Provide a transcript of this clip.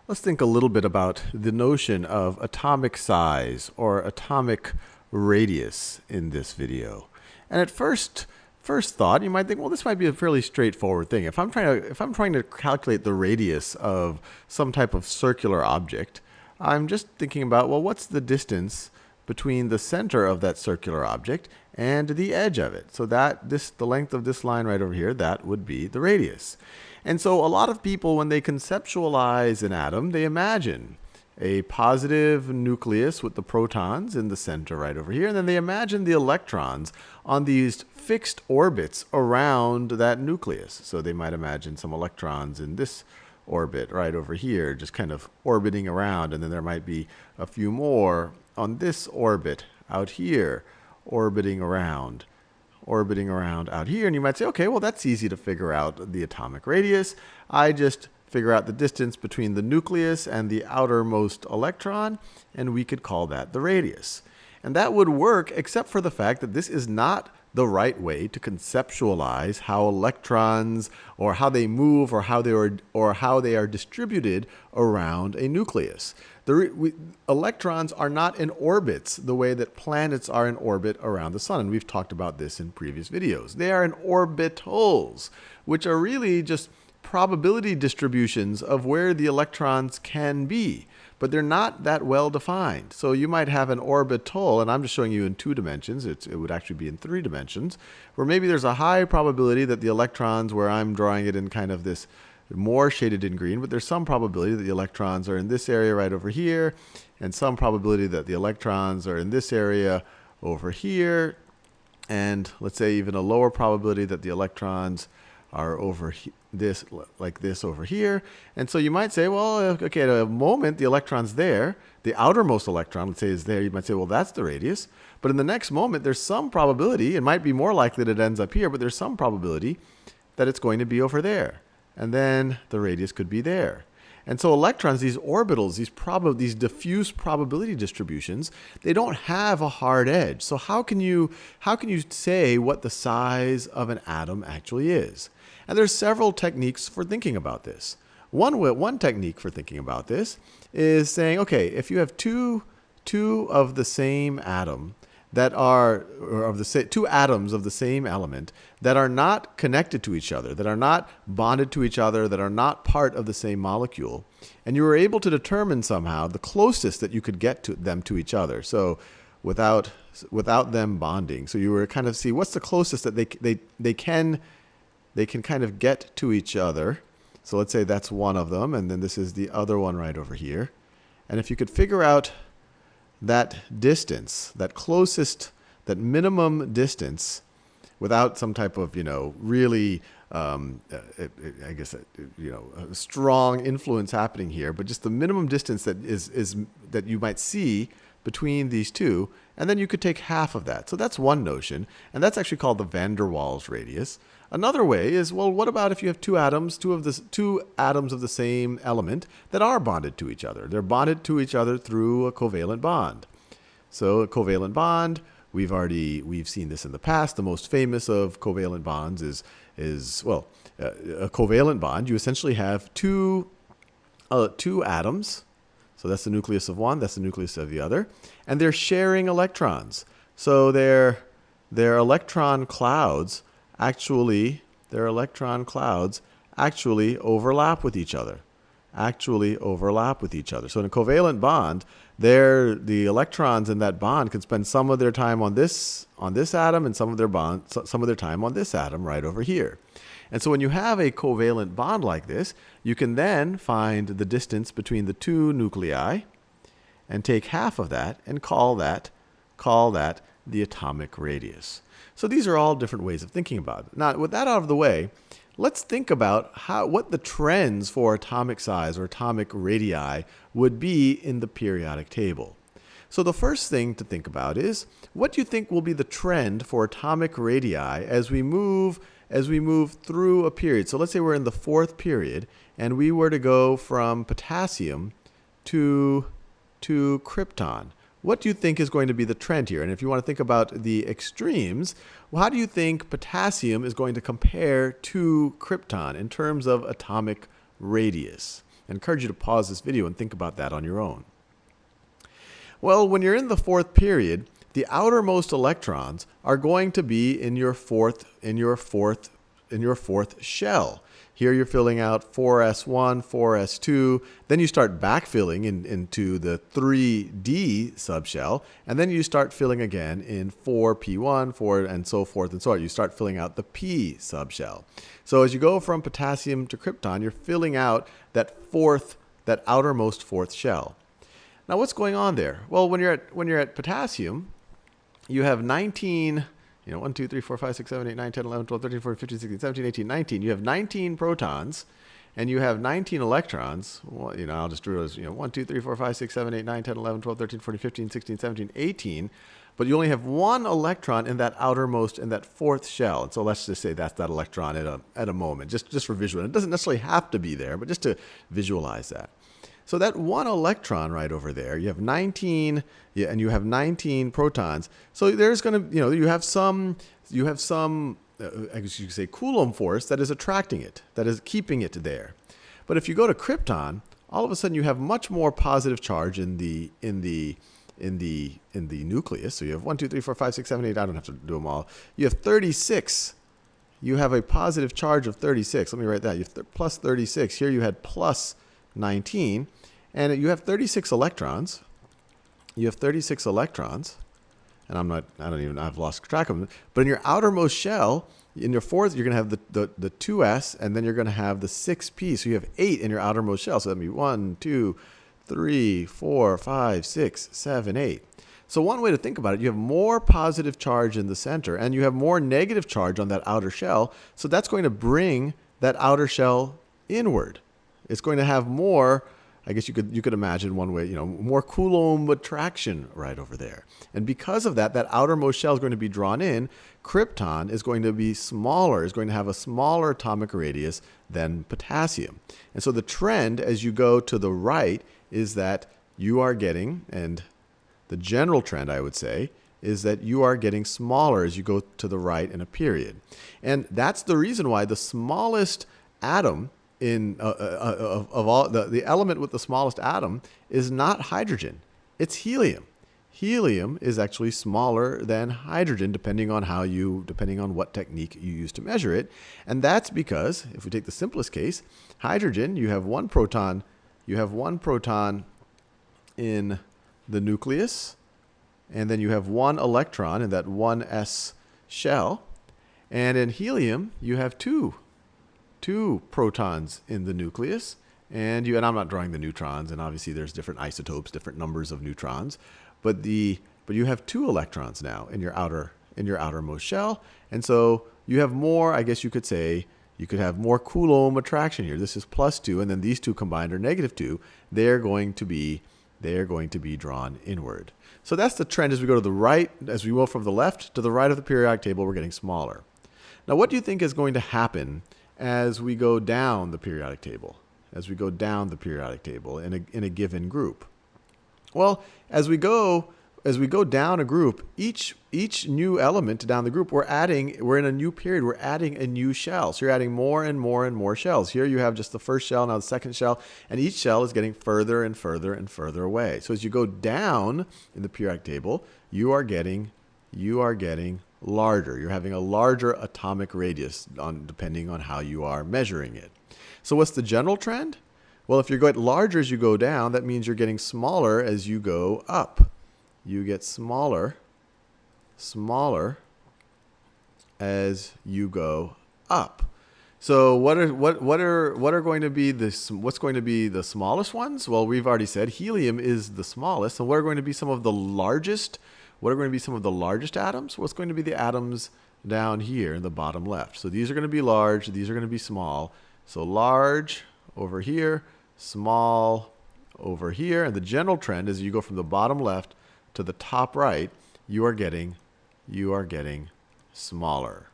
Let's think a little bit about the notion of atomic size or atomic radius in this video. And at first thought, you might think, well, this might be a fairly straightforward thing. If I'm trying to calculate the radius of some type of circular object, I'm just thinking about, well, what's the distance between the center of that circular object and the edge of it? So the length of this line right over here, that would be the radius. And so a lot of people, when they conceptualize an atom, they imagine a positive nucleus with the protons in the center right over here, and then they imagine the electrons on these fixed orbits around that nucleus. So they might imagine some electrons in this orbit right over here, just kind of orbiting around, and then there might be a few more on this orbit out here, orbiting around out here. And you might say, okay, well, that's easy to figure out the atomic radius. I just figure out the distance between the nucleus and the outermost electron, and we could call that the radius. And that would work, except for the fact that this is not the right way to conceptualize how electrons, or how they move, or how they are distributed around a nucleus. Electrons are not in orbits the way that planets are in orbit around the sun, and we've talked about this in previous videos. They are in orbitals, which are really just probability distributions of where the electrons can be, but they're not that well defined. So you might have an orbital, and I'm just showing you in 2 dimensions. It would actually be in 3 dimensions, where maybe there's a high probability that the electrons, where I'm drawing it in kind of this more shaded in green, but there's some probability that the electrons are in this area right over here, and some probability that the electrons are in this area over here, and let's say even a lower probability that the electrons are over like this over here. And so you might say, well, okay, at a moment the electron's there, the outermost electron, let's say, is there. You might say, well, that's the radius. But in the next moment, there's some probability, it might be more likely that it ends up here, but there's some probability that it's going to be over there. And then the radius could be there. And so electrons, these orbitals, these diffuse probability distributions, they don't have a hard edge. So how can you say what the size of an atom actually is? And there's several techniques for thinking about this. One technique for thinking about this is saying, okay, if you have two of the same atom that are, two atoms of the same element that are not connected to each other, that are not bonded to each other, that are not part of the same molecule, and you were able to determine somehow the closest that you could get to them to each other, so without them bonding. So you were kind of see what's the closest that they can kind of get to each other. So let's say that's one of them, and then this is the other one right over here. And if you could figure out that distance, that minimum distance, without some type of, really, I guess, a strong influence happening here, but just the minimum distance that that you might see between these two, and then you could take half of that. So that's one notion, and that's actually called the van der Waals radius. Another way is, well, what about if you have two atoms of the same element that are bonded to each other? They're bonded to each other through a covalent bond. So a covalent bond, we've seen this in the past. The most famous of covalent bonds is a covalent bond. You essentially have two atoms. So that's the nucleus of one, that's the nucleus of the other, and they're sharing electrons. So their electron clouds actually overlap with each other. So in a covalent bond, the electrons in that bond can spend some of their time on this atom and some of their time on this atom right over here. And so when you have a covalent bond like this, you can then find the distance between the two nuclei and take half of that and call that the atomic radius. So these are all different ways of thinking about it. Now, with that out of the way, let's think about what the trends for atomic size or atomic radii would be in the periodic table. So the first thing to think about is, what do you think will be the trend for atomic radii as we move through a period? So let's say we're in the 4th period, and we were to go from potassium to krypton. What do you think is going to be the trend here? And if you want to think about the extremes, well, how do you think potassium is going to compare to krypton in terms of atomic radius? I encourage you to pause this video and think about that on your own. Well, when you're in the fourth period, the outermost electrons are going to be in your fourth shell. Here you're filling out 4s1, 4s2, then you start backfilling into the 3d subshell, and then you start filling again in 4p1, 4, and so forth and so on. You start filling out the p subshell. So as you go from potassium to krypton, you're filling out that outermost fourth shell. Now what's going on there? Well, when you're at potassium, you have 19, 1, 2, 3, 4, 5, 6, 7, 8, 9, 10, 11, 12, 13, 14, 15, 16, 17, 18, 19. You have 19 protons, and you have 19 electrons. Well, I'll just do it as, 1, 2, 3, 4, 5, 6, 7, 8, 9, 10, 11, 12, 13, 14, 15, 16, 17, 18. But you only have one electron in that outermost, in that fourth shell. And so let's just say that's that electron at a moment, just for visual. It doesn't necessarily have to be there, but just to visualize that. So that one electron right over there, you have 19, and you have 19 protons. So there's going to, you have some, I guess you could say, Coulomb force that is attracting it, that is keeping it there. But if you go to krypton, all of a sudden you have much more positive charge in the nucleus. So you have 1, 2, 3, 4, 5, 6, 7, 8. I don't have to do them all. You have 36. You have a positive charge of 36. Let me write that. You have plus 36. Here you had plus 19, and you have 36 electrons. You have 36 electrons, and I've lost track of them. But in your outermost shell, in your fourth, you're going to have the 2s, and then you're going to have the 6p. So you have 8 in your outermost shell. So that'd be 1, 2, 3, 4, 5, 6, 7, 8. So one way to think about it, you have more positive charge in the center, and you have more negative charge on that outer shell. So that's going to bring that outer shell inward. It's going to have more, I guess you could imagine one way, more Coulomb attraction right over there. And because of that, that outermost shell is going to be drawn in. Krypton is going to be smaller, is going to have a smaller atomic radius than potassium. And so the trend as you go to the right is that you are getting, and the general trend I would say, is that you are getting smaller as you go to the right in a period. And that's the reason why the smallest atom of all the element with the smallest atom is not hydrogen, it's helium. Helium is actually smaller than hydrogen depending on what technique you use to measure it. And that's because if we take the simplest case, hydrogen, you have one proton in the nucleus, and then you have one electron in that 1s shell, and in helium you have two protons in the nucleus, and I'm not drawing the neutrons, and obviously there's different isotopes, different numbers of neutrons, but you have 2 electrons now in your outermost shell, and so you have more, I guess you could say, you could have more Coulomb attraction here. This is plus 2, and then these two combined are negative 2. They're going to be drawn inward. So that's the trend as we go to the right, as we go from the left to the right of the periodic table, we're getting smaller. Now what do you think is going to happen as we go down the periodic table? As we go down the periodic table in a given group? Well, as we go down a group, each new element down the group, we're in a new period, we're adding a new shell. So you're adding more and more and more shells. Here you have just the first shell, now the second shell, and each shell is getting further and further and further away. So as you go down in the periodic table, you are getting larger. You're having a larger atomic radius depending on how you are measuring it. So what's the general trend? Well, if you're going larger as you go down, that means you're getting smaller as you go up. You get smaller as you go up. So what's going to be the smallest ones? Well, we've already said helium is the smallest. So what are going to be some of the largest? What are going to be some of the largest atoms? What's going to be the atoms down here in the bottom left? So these are going to be large, these are going to be small. So large over here, small over here, and the general trend is you go from the bottom left to the top right, you are getting smaller.